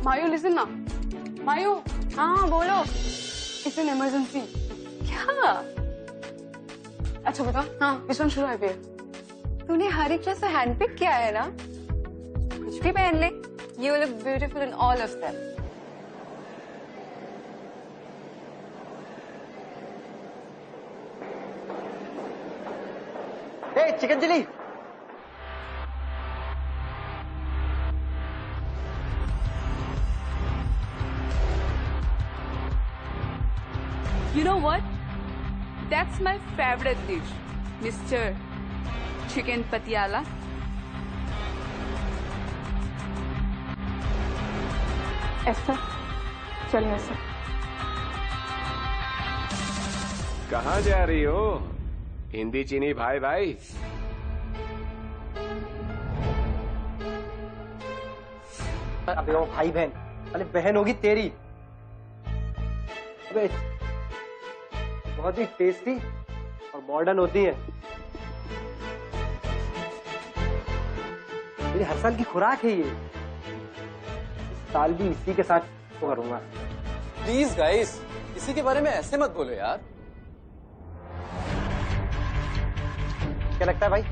मायू listen ना, मायू। हाँ बोलो। It's an emergency. क्या? अच्छा बता। हाँ which one should I wear? तूने हर एक ड्रेस हैंड पिक किया है ना, कुछ भी पहन ले। You look beautiful in all of them. Hey chicken chilli. You know what? That's my favorite dish, Mr. Chicken Patiala. ऐसा चल ऐसा। कहाँ जा रही हो हिंदी चीनी भाई भाई? अबे वो भाई बहन, अरे बहन होगी तेरी। अबे बहुत ही टेस्टी और मॉडर्न होती है। मेरी हर साल की खुराक है ये। इस साल भी इसी के साथ तो करूंगा। प्लीज गाइस, किसी के बारे में ऐसे मत बोलो यार। क्या लगता है भाई?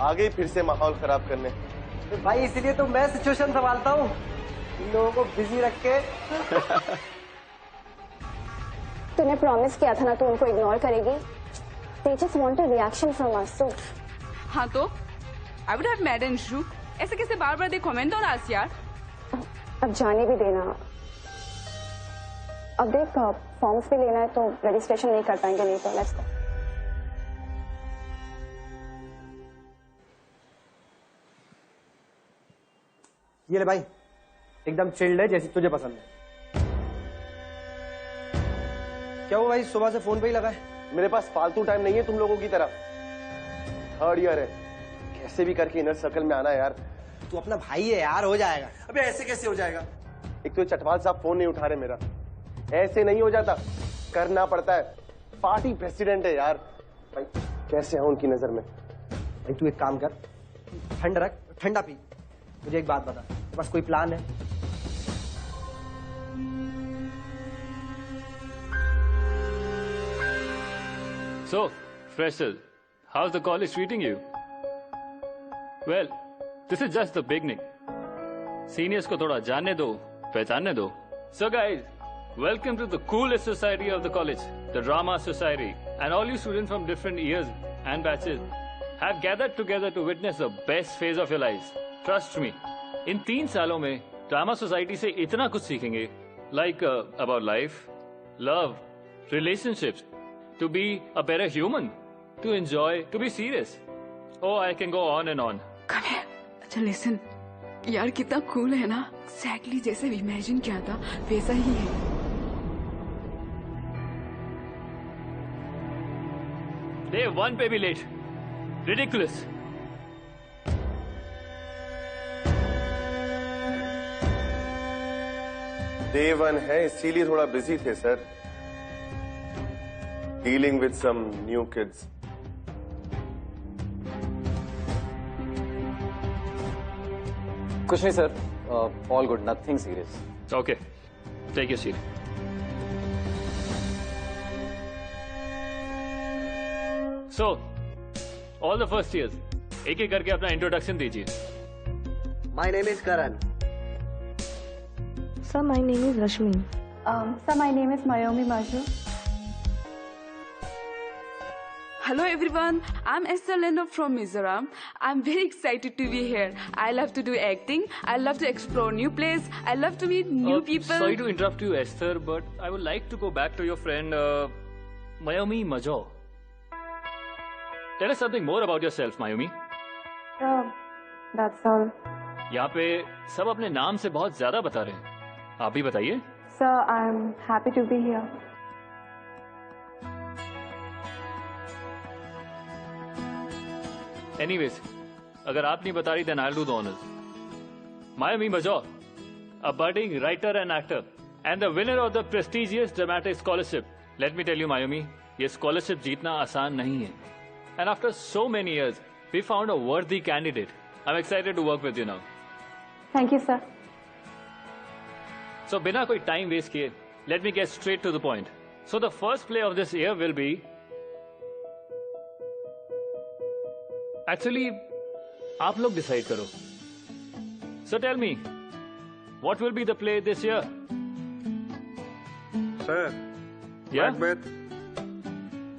आ गई फिर से माहौल खराब करने। तो भाई इसीलिए तो मैं सिचुएशन संभालता हूँ, इन लोगों को बिजी रख के। तूने प्रॉमिस किया था ना तू उनको इग्नोर करेगी। They just want a reaction from us, so हाँ तो I would have made an issue. ऐसे कैसे बार-बार दे कमेंट और आस यार। अब जाने भी देना। अब देख फॉर्म्स भी लेना है तो रजिस्ट्रेशन नहीं कर पाएंगे, नहीं तो लेट्स गो। ये ले भाई, एकदम चिल्ड है जैसी तुझे पसंद है। क्या हुआ भाई, सुबह से फोन पे ही लगा है? मेरे पास फालतू टाइम नहीं है तुम लोगों की तरह। थर्ड ईयर है, कैसे भी करके इनर सर्कल में आना है यार। तू अपना भाई है यार, हो जाएगा। अबे ऐसे कैसे हो जाएगा? एक तो चटवाल साहब फोन नहीं उठा रहे मेरा, ऐसे नहीं हो जाता, करना पड़ता है। पार्टी प्रेसिडेंट है यार भाई, कैसे है उनकी नजर में। भाई तू एक काम कर, ठंड रख, ठंडा पी। मुझे एक बात बता, तेरे पास कोई प्लान है? So, freshers, how's the college treating you? Well, this is just the beginning. Seniors को थोड़ा जानने दो, पहचानने दो. So guys, welcome to the coolest society of the college, the Drama Society. And all you students from different years and batches have gathered together to witness the best phase of your lives. Trust me, इन 3 सालों में drama society से इतना कुछ सीखेंगे, like about life, love, relationships, to be a better human, to enjoy, to be serious. Oh, I can go on and on. Come here. अच्छा listen. यार कितना cool है ना? Exactly जैसे imagine किया था वैसा ही है। Day 1 पे भी late. Ridiculous. Day 1 है इसीलिए थोड़ा बिजी थे sir, dealing with some new kids. कुछ नहीं sir, all good, nothing serious. Okay, take your seat. So, all the first years, एक एक करके अपना इंट्रोडक्शन दीजिए। My name is Karan. Sir, my name is Rashmi. Sir, my name is Mayomi Maju. Hello everyone, I'm Esther Leno from Mizoram. I'm very excited to be here. I love to do acting. I love to explore new places. I love to meet new people. Sorry to interrupt you, Esther, but I would like to go back to your friend Mayomi Majo. Tell us something more about yourself, Mayomi. That's all. यहाँ पे सब अपने नाम से बहुत ज्यादा बता रहे हैं, आप भी बताइए। Sir, I'm happy to be here. Anyways, अगर आप नहीं बता रही, then I'll do the honors. Mayomi Majo, a budding writer and actor, and the winner of the prestigious dramatic scholarship. Let me tell you, Mayomi, ये scholarship जीतना आसान नहीं है. And after so many years, we found a worthy candidate. I'm excited to work with you now. Thank you sir. So, बिना कोई time waste किए, let me get straight to the point. So, the first play of this year will be. Actually, आप लोग decide करो. So, tell me, what will be the play this year? Sir, Yeah? Macbeth.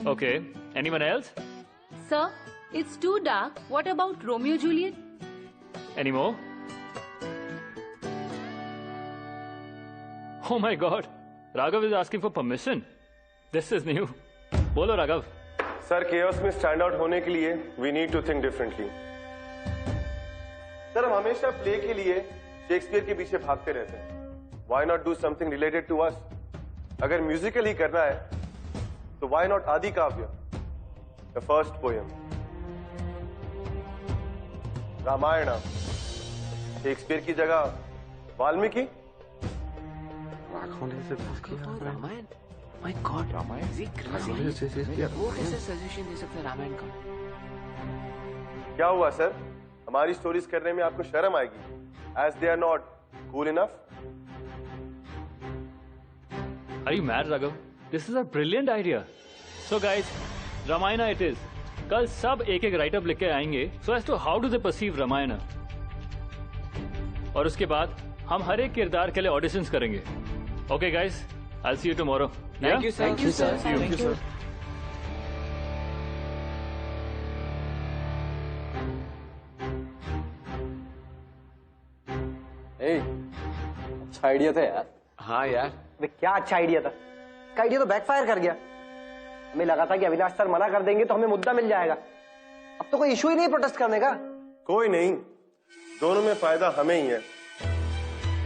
Okay. Anyone else? Sir, it's too dark. What about Romeo Juliet? Any more? Oh my God. Raghav is asking for permission. This is new. बोलो Raghav. Sir chaos में stand out होने के लिए we need to think differently. Sir हम हमेशा play के लिए Shakespeare के पीछे भागते रहते हैं. Why not do something related to us? अगर म्यूजिकल ही करना है तो व्हाई नॉट आदि काव्य, the first poem, Ramayana, Shakespeare की जगह वाल्मीकि. रामायण. My god, Ramayana. वो कैसे सजेशन दे सकते हैं रामायण का? क्या हुआ सर? हमारी स्टोरीज करने में आपको शर्म आएगी? As they are not cool enough. Are you mad, Raghav? This is a brilliant idea. So guys, Ramayana it is. कल सब एक एक राइटअप लिख के आएंगे so as to how do they perceive Ramayana. और उसके बाद हम हर एक किरदार के लिए ऑडिशंस करेंगे. Okay guys, I'll see you tomorrow. Thank you, sir. Thank you, sir. See you. Thank you. Hey, अच्छा आइडिया था यार. हाँ यार. अबे क्या अच्छा आइडिया था. इसका आइडिया तो बैकफायर कर गया. हमें लगा था कि अविनाश सर मना कर देंगे तो हमें मुद्दा मिल जाएगा. अब तो कोई इशू ही नहीं प्रोटेस्ट करने का. कोई नहीं, दोनों में फायदा हमें ही है.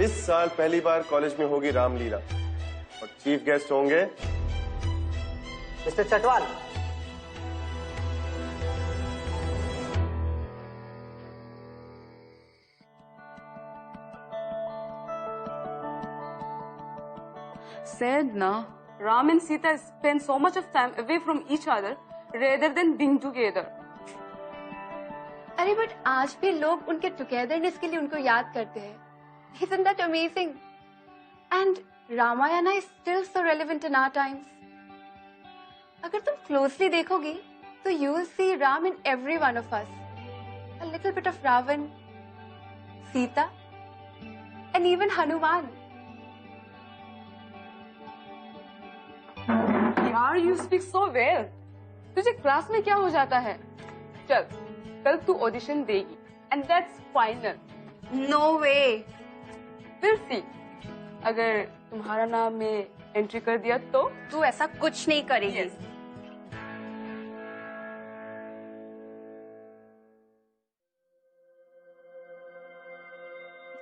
इस साल पहली बार कॉलेज में होगी रामलीला और चीफ गेस्ट होंगे mister Chatwal. Said na, Ram and Sita spend so much of time away from each other rather than being together. अरे बट आज भी लोग उनके टुगेदरनेस के लिए उनको याद करते हैं. Isn't that amazing? And Ramayana is still so relevant in our times. अगर तुम closely देखोगी, तो you will see Ram in every one of us. A little bit of Ravan, Sita, and even Hanuman. यार, you speak so well. तुझे class में क्या हो जाता है? चल, कल तू ऑडिशन देगी, and that's final. No way. We'll see. अगर तुम्हारा नाम में एंट्री कर दिया तो? तू ऐसा कुछ नहीं करेगी. Yes.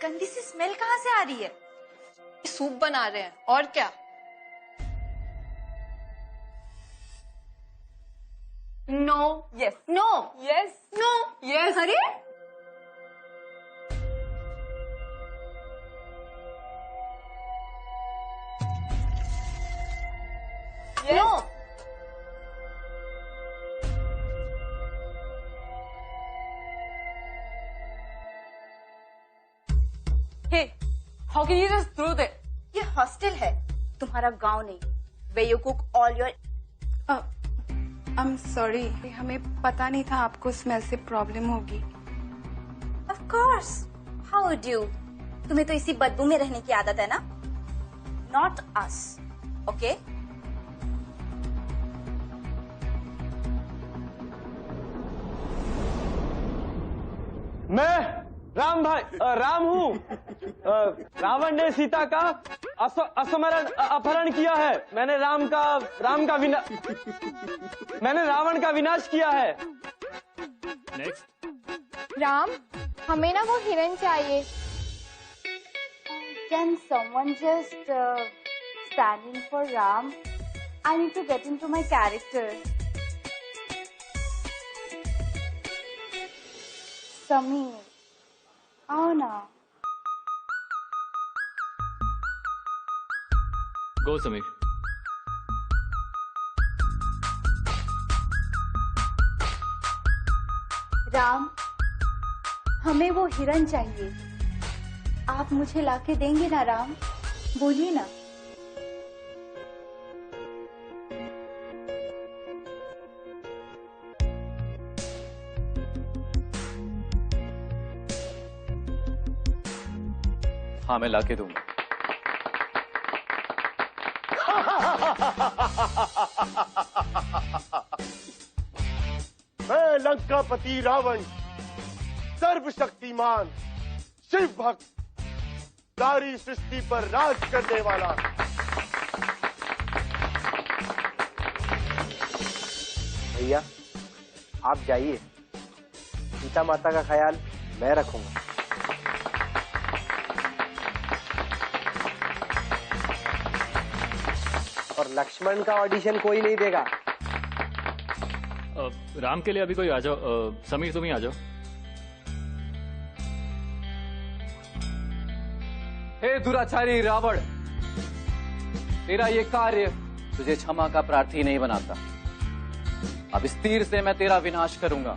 गंदी सी स्मेल कहाँ से आ रही है? सूप बना रहे हैं और क्या? No. Yes. No. Yes. No. Yes. अरे Yes. No. Hey, how can you just throw that? ये हॉस्टल है, तुम्हारा गांव नहीं. Where you cook all your. I'm sorry. हमें पता नहीं था आपको स्मेल से प्रॉब्लम होगी. Of course. How would you? तुम्हें तो इसी बदबू में रहने की आदत है ना? Not us. Okay? मैं राम हूँ. रावण ने सीता का अपहरण किया है. मैंने रावण का विनाश किया है. Next. राम, हमें ना वो हिरन चाहिए. Can someone just stand in for Ram? I need to get into my character. Sameer. आओ ना. Go, Sameer. राम, हमें वो हिरन चाहिए आप मुझे लाके देंगे ना राम? बोलिए ना। हाँ, मैं लाके दूंगा। मैं लंकापति रावण, सर्वशक्तिमान शिव भक्त, सारी सृष्टि पर राज करने वाला। भैया आप जाइए, सीता माता का ख्याल मैं रखूंगा। और लक्ष्मण का ऑडिशन कोई नहीं देगा। राम के लिए अभी कोई आ जाओ। समीर तुम ही आ जाओ। हे दुराचारी रावण, तेरा ये कार्य तुझे क्षमा का प्रार्थी नहीं बनाता। अब इस तीर से मैं तेरा विनाश करूंगा।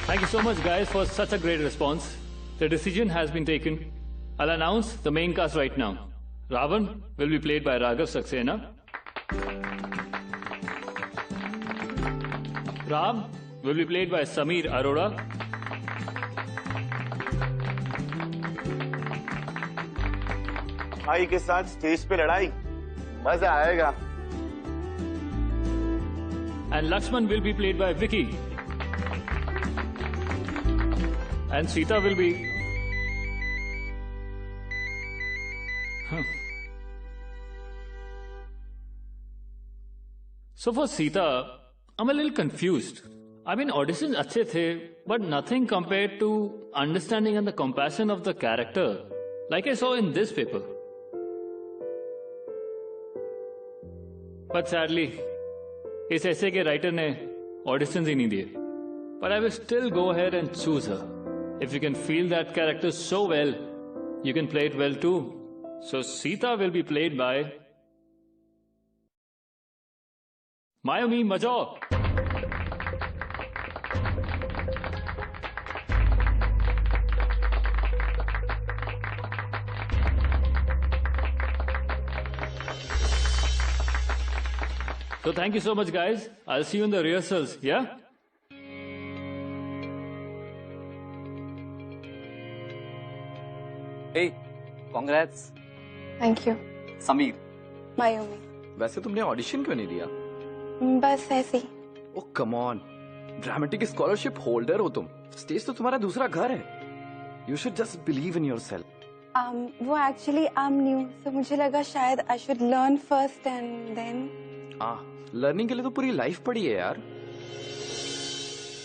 Thank you so much, guys, for such a great response. The decision has been taken. I'll announce the main cast right now. Ravan will be played by Raghav Saxena. Ram will be played by Sameer Arora. भाई के साथ stage पे लड़ाई, मजा आएगा। And Lakshman will be played by Vicky. And Sita will be... So for Sita, I'm a little confused. I mean, auditions अच्छे थे, but nothing compared to understanding and the compassion of the character, like I saw in this paper. But sadly, इस ऐसे के writer ने auditions ही नहीं दिए. But I will still go ahead and choose her. If you can feel that character so well, you can play it well too. So Sita will be played by Mayumi Major. So thank you so much, guys. I'll see you in the rehearsals, yeah? Hey, congrats. Thank you. Sameer, Mayumi. वैसे तुमने audition क्यों नहीं दिया? बस ऐसे ही। Oh come on, dramatic scholarship holder हो तुम। स्टेज तो तुम्हारा दूसरा घर है। You should just believe in yourself. वो एक्चुअली आई एम न्यू, तो मुझे लगा शायद I should learn first and then. Learning के लिए तो पूरी लाइफ पड़ी है यार।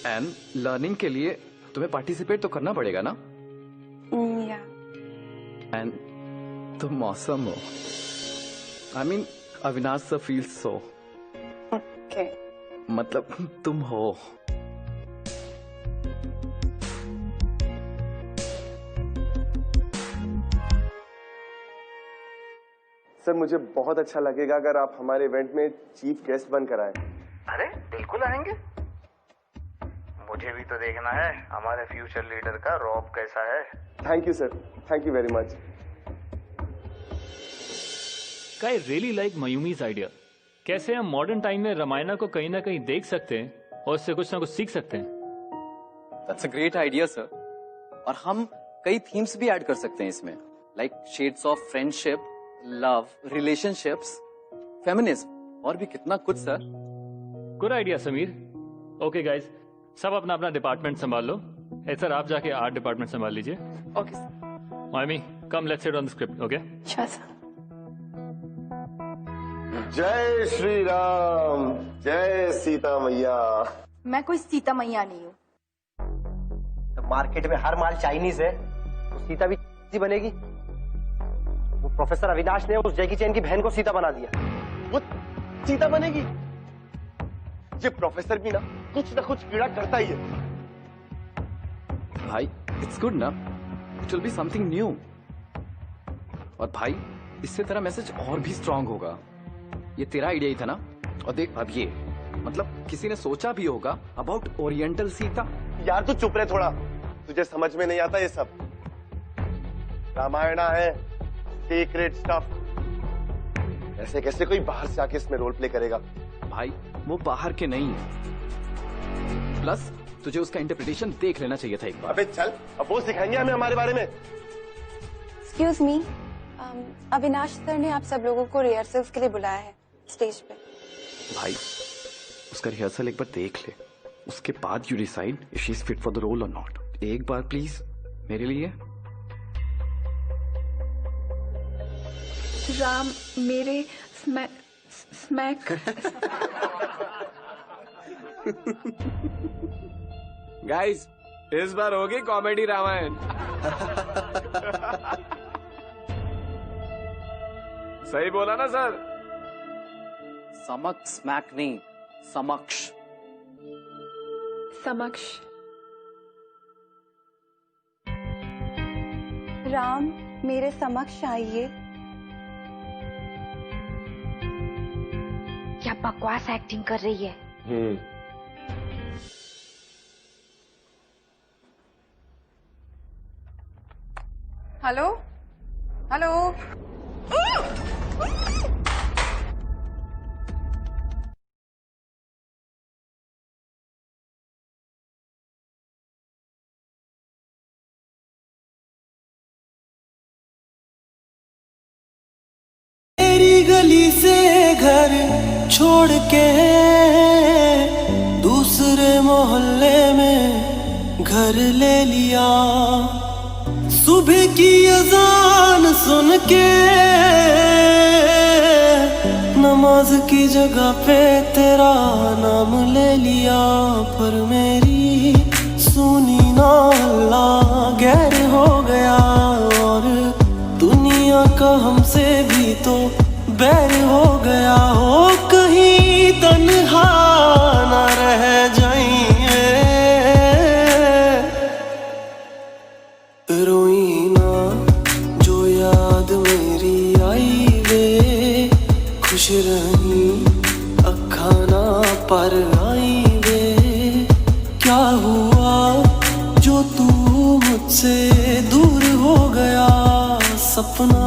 एंड लर्निंग के लिए तुम्हें पार्टिसिपेट तो करना पड़ेगा ना। या एंड तुम मौसम हो। I mean Avinash sir feels so. Okay, मतलब तुम हो। सर मुझे बहुत अच्छा लगेगा अगर आप हमारे इवेंट में चीफ गेस्ट बनकर आए। अरे बिल्कुल आएंगे। मुझे भी तो देखना है हमारे फ्यूचर लीडर का रॉब कैसा है। Thank you sir, thank you very much. I really like Mayumi's idea. कैसे हम मॉडर्न टाइम में रामायण को कहीं ना कहीं देख सकते हैं और उससे कुछ ना कुछ सीख सकते हैं। That's a great idea, sir. और हम कई थीम्स भी ऐड कर सकते हैं इसमें, like shades of friendship, love, relationships, feminism, और भी कितना कुछ sir. Good idea Sameer. Okay guys, सब अपना अपना डिपार्टमेंट संभाल लो। सर आप जाके आर्ट डिपार्टमेंट संभाल लीजिए। Okay sir. Miami, come let's sit on the script, okay? Sure sir. जय श्री राम, जय सीता मैया। मैं कोई सीता मैया नहीं हूँ। तो मार्केट में हर माल चाइनीज है, तो सीता भी बनेगी। वो प्रोफेसर अविनाश ने उस जैकी चैन की बहन को सीता बना दिया। वो सीता बनेगी? ये प्रोफेसर भी ना कुछ कीड़ा करता ही है। भाई इट्स गुड ना, it will be something new. और भाई इससे तेरा मैसेज और भी स्ट्रांग होगा। ये तेरा आइडिया ही था ना। और देख अब ये मतलब किसी ने सोचा भी होगा अबाउट ओरिएंटल सीता? यार तू चुप रहे थोड़ा, तुझे समझ में नहीं आता ये सब। रामायण है सीक्रेट स्टफ, ऐसे कैसे कोई बाहर से आके इसमें रोल प्ले करेगा? भाई वो बाहर के नहीं, प्लस तुझे उसका इंटरप्रिटेशन देख लेना चाहिए था एक बार। अबे चल, अब वो सिखाएंगे हमें हमारे बारे में। एक्सक्यूज मी, अविनाश सर ने आप सब लोगों को रिहर्सल्स के लिए बुलाया है स्टेज पे। भाई उसका रिहर्सल एक बार देख ले, उसके बाद you decide if she is fit for the role और नॉट। एक बार प्लीज मेरे लिए। राम मेरे स्मैक गाइस, इस बार होगी कॉमेडी रामायण। सही बोला ना सर? समक्ष स्मैक नहीं, समक्ष। समक्ष। राम मेरे समक्ष आइए। क्या बकवास एक्टिंग कर रही है। Hello hello. तेरी गली से घर छोड़ के दूसरे मोहल्ले में घर ले लिया। सुबह की अजान सुन के नमाज की जगह पे तेरा नाम ले लिया। पर मेरी सुनी ना अल्लाह गैर हो गया, और दुनिया का हमसे भी तो बैर हो गया। हो कहीं तन्हा ना रह जाइए, रोई ना जो याद मेरी आई वे। खुश रही अखा ना पर आई वे। क्या हुआ जो तू मुझसे दूर हो गया? सपना